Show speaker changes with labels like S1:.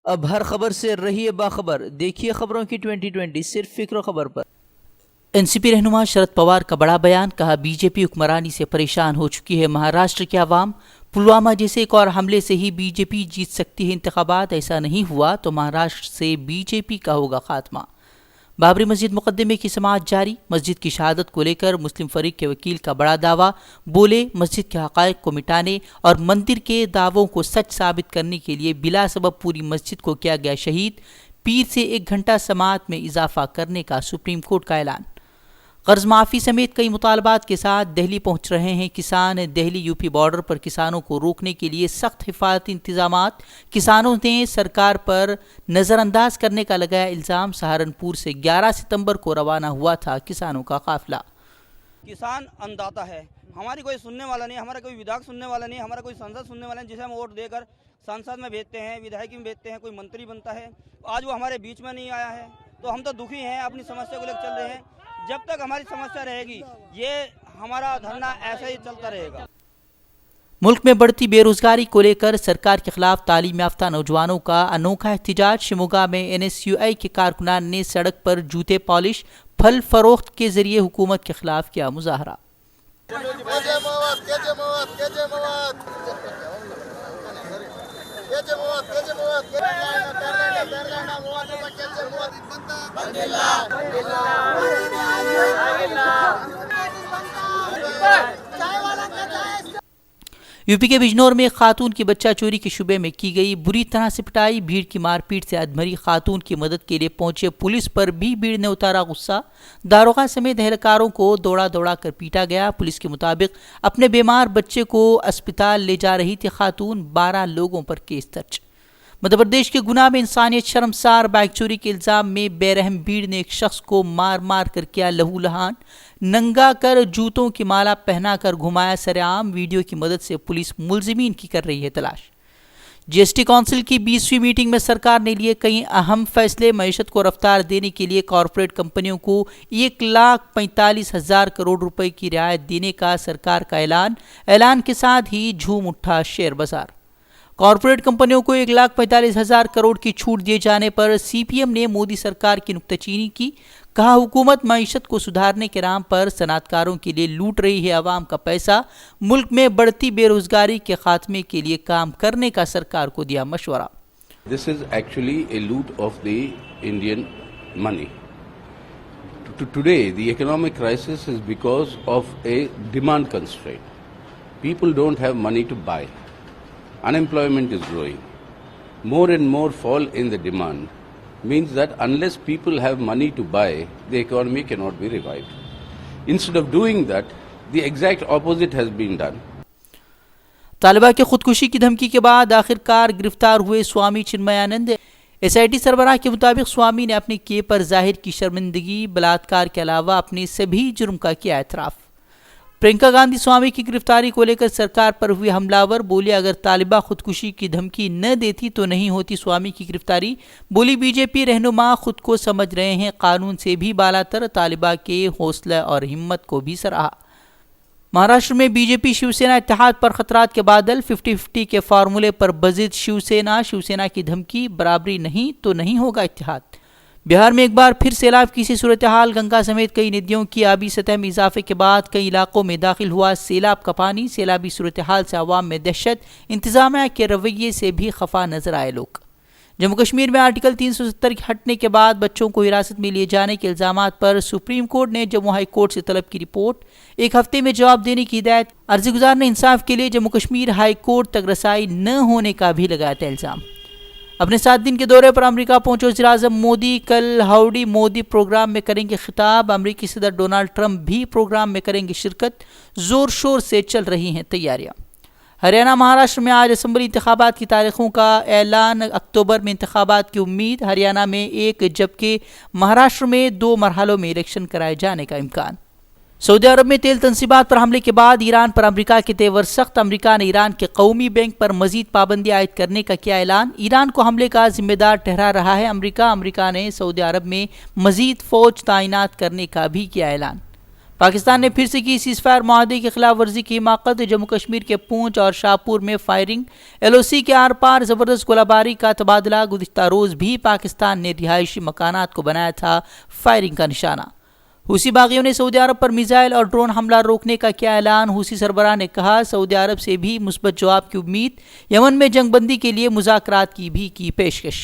S1: اب ہر خبر سے رہیے باخبر، دیکھیے خبروں کی 2020 صرف فکر و خبر پر۔ این سی پی رہنما شرد پوار کا بڑا بیان، کہا بی جے پی حکمرانی سے پریشان ہو چکی ہے مہاراشٹر کے عوام، پلوامہ جیسے ایک اور حملے سے ہی بی جے پی جیت سکتی ہے انتخابات، ایسا نہیں ہوا تو مہاراشٹر سے بی جے پی کا ہوگا خاتمہ۔ بابری مسجد مقدمے کی سماعت جاری، مسجد کی شہادت کو لے کر مسلم فریق کے وکیل کا بڑا دعویٰ، بولے مسجد کے حقائق کو مٹانے اور مندر کے دعووں کو سچ ثابت کرنے کے لیے بلا سبب پوری مسجد کو کیا گیا شہید، پیر سے 1 گھنٹہ سماعت میں اضافہ کرنے کا سپریم کورٹ کا اعلان۔ قرض معافی سمیت کئی مطالبات کے ساتھ دہلی پہنچ رہے ہیں کسان، دہلی یو پی بارڈر پر کسانوں کو روکنے کے لیے سخت حفاظتی انتظامات، کسانوں نے سرکار پر نظر انداز کرنے کا لگایا الزام، سہارنپور سے 11 ستمبر کو روانہ ہوا تھا کسانوں کا قافلہ۔
S2: کسان انداتا ہے، ہماری کوئی سننے والا نہیں، ہمارا کوئی ودھاک سننے والا نہیں، ہمارا کوئی سنسد سننے والا نہیں، جسے ہم ووٹ دے کر سنسد میں بھیجتے ہیں، ودھائک میں بھیجتے ہیں، کوئی منتری بنتا ہے، آج وہ ہمارے بیچ میں نہیں آیا ہے تو ہم تو دکھی ہیں، اپنی سمسیا کو لے کر چل رہے ہیں۔ جب تک ہماری سمسیا رہے گی یہ ہمارا دھرنا ایسا ہی چلتا رہے گا۔
S1: ملک میں بڑھتی بے روزگاری کو لے کر سرکار کے خلاف تعلیم یافتہ نوجوانوں کا انوکھا احتجاج، شیموگا میں این ایس یو آئی کے کارکنان نے سڑک پر جوتے پالش، پھل فروخت کے ذریعے حکومت کے خلاف کیا مظاہرہ۔ یو پی کے بجنور میں خاتون کی بچہ چوری کے شبے میں کی گئی بری طرح سے پٹائی، بھیڑ کی مار پیٹ سے ادھمری، خاتون کی مدد کے لیے پہنچے پولیس پر بھی بھیڑ نے اتارا غصہ، داروغہ سمیت اہلکاروں کو دوڑا دوڑا کر پیٹا گیا۔ پولیس کے مطابق اپنے بیمار بچے کو اسپتال لے جا رہی تھی خاتون، 12 لوگوں پر کیس درج۔ مدھیہ پردیش کے گنا میں انسانیت شرمسار بائک چوری کے الزام میں بے رحم بھیڑ نے ایک شخص کو مار مار کر کیا لہو لہان، ننگا کر جوتوں کی مالا پہنا کر گھمایا سر عام، ویڈیو کی مدد سے پولیس ملزمین کی کر رہی ہے تلاش۔ جی ایس ٹی کونسل کی 20ویں میٹنگ میں سرکار نے لیے کئی اہم فیصلے، معیشت کو رفتار دینے کے لیے کارپوریٹ کمپنیوں کو 1,45,000 کروڑ روپے کی رعایت دینے کا سرکار کا اعلان کے ساتھ ہی جھوم اٹھا شیئر بازار۔ کارپوریٹ کمپنیوں کو 1,45,000 کروڑ کی چھوٹ دیے جانے پر سی پی ایم نے مودی سرکار کی نکتہ چینی کی، کہا حکومت معیشت کو سدھارنے کے نام پر صنعت کاروں کے لیے لوٹ رہی ہے عوام کا پیسہ، ملک میں بڑھتی بے روزگاری کے خاتمے کے لیے کام کرنے کا سرکار کو دیا مشورہ۔
S3: This is actually a loot of the Indian money. Today the economic crisis is because of a demand constraint. People don't have money to buy. Unemployment is growing. More and more fall in the demand means that unless people have money to buy, the economy cannot be revived. Instead of doing that, the exact opposite has been done.
S1: طالبہ کے خودکشی کی دھمکی کے بعد آخر کار گرفتار ہوئے Swami Chinmayananda. S I T سربراہ کے مطابق سوامی نے اپنے کیے پر ظاہر کی شرمندگی، بلااتکار کے علاوہ اپنے سبھی جرم کا کیا اعتراف۔ پرینکا گاندھی سوامی کی گرفتاری کو لے کر سرکار پر ہوئی حملہ آور، بولی اگر طالبہ خودکشی کی دھمکی نہ دیتی تو نہیں ہوتی سوامی کی گرفتاری، بولی بی جے پی رہنما خود کو سمجھ رہے ہیں قانون سے بھی بالاتر، طالبہ کے حوصلہ اور ہمت کو بھی سراہا۔ مہاراشٹر میں بی جے پی شیو سینا اتحاد پر خطرات کے بادل، 50-50 کے فارمولے پر بضد شیو سینا کی دھمکی، برابری نہیں تو نہیں ہوگا اتحاد۔ بہار میں ایک بار پھر سیلاب کی سی صورتحال، گنگا سمیت کئی ندیوں کی آبی سطح میں اضافے کے بعد کئی علاقوں میں داخل ہوا سیلاب کا پانی، سیلابی صورتحال سے عوام میں دہشت، انتظامیہ کے رویے سے بھی خفا نظر آئے لوگ۔ جموں کشمیر میں آرٹیکل 370 ہٹنے کے بعد بچوں کو حراست میں لیے جانے کے الزامات پر سپریم کورٹ نے جموں ہائی کورٹ سے طلب کی رپورٹ، 1 ہفتے میں جواب دینے کی ہدایت، عرضی گزار نے انصاف کے لیے جموں کشمیر ہائی کورٹ تک رسائی نہ ہونے کا بھی لگایا تھا الزام۔ اپنے 7 دن کے دورے پر امریکہ پہنچے وزیر اعظم مودی کل ہاؤڈی مودی پروگرام میں کریں گے خطاب، امریکی صدر ڈونلڈ ٹرمپ بھی پروگرام میں کریں گے شرکت، زور شور سے چل رہی ہیں تیاریاں۔ ہریانہ مہاراشٹر میں آج اسمبلی انتخابات کی تاریخوں کا اعلان، اکتوبر میں انتخابات کی امید، ہریانہ میں 1 جبکہ مہاراشٹر میں 2 مرحلوں میں الیکشن کرائے جانے کا امکان۔ سعودی عرب میں تیل تنصیبات پر حملے کے بعد ایران پر امریکہ کے تیور سخت، امریکہ نے ایران کے قومی بینک پر مزید پابندی عائد کرنے کا کیا اعلان، ایران کو حملے کا ذمہ دار ٹھہرا رہا ہے امریکہ نے سعودی عرب میں مزید فوج تعینات کرنے کا بھی کیا اعلان۔ پاکستان نے پھر سے کی سیز فائر معاہدے کی خلاف ورزی کی حماقت. جموں کشمیر کے پونچھ اور شاہپور میں فائرنگ. LOC کے آر پار زبردست گولہ باری کا تبادلہ. گزشتہ روز بھی پاکستان نے رہائشی مکانات کو بنایا تھا فائرنگ کا نشانہ. حوثی باغیوں نے سعودی عرب پر میزائل اور ڈرون حملہ روکنے کا کیا اعلان. حوثی سربراہ نے کہا سعودی عرب سے بھی مثبت جواب کی امید. یمن میں جنگ بندی کے لیے مذاکرات کی بھی کی پیشکش.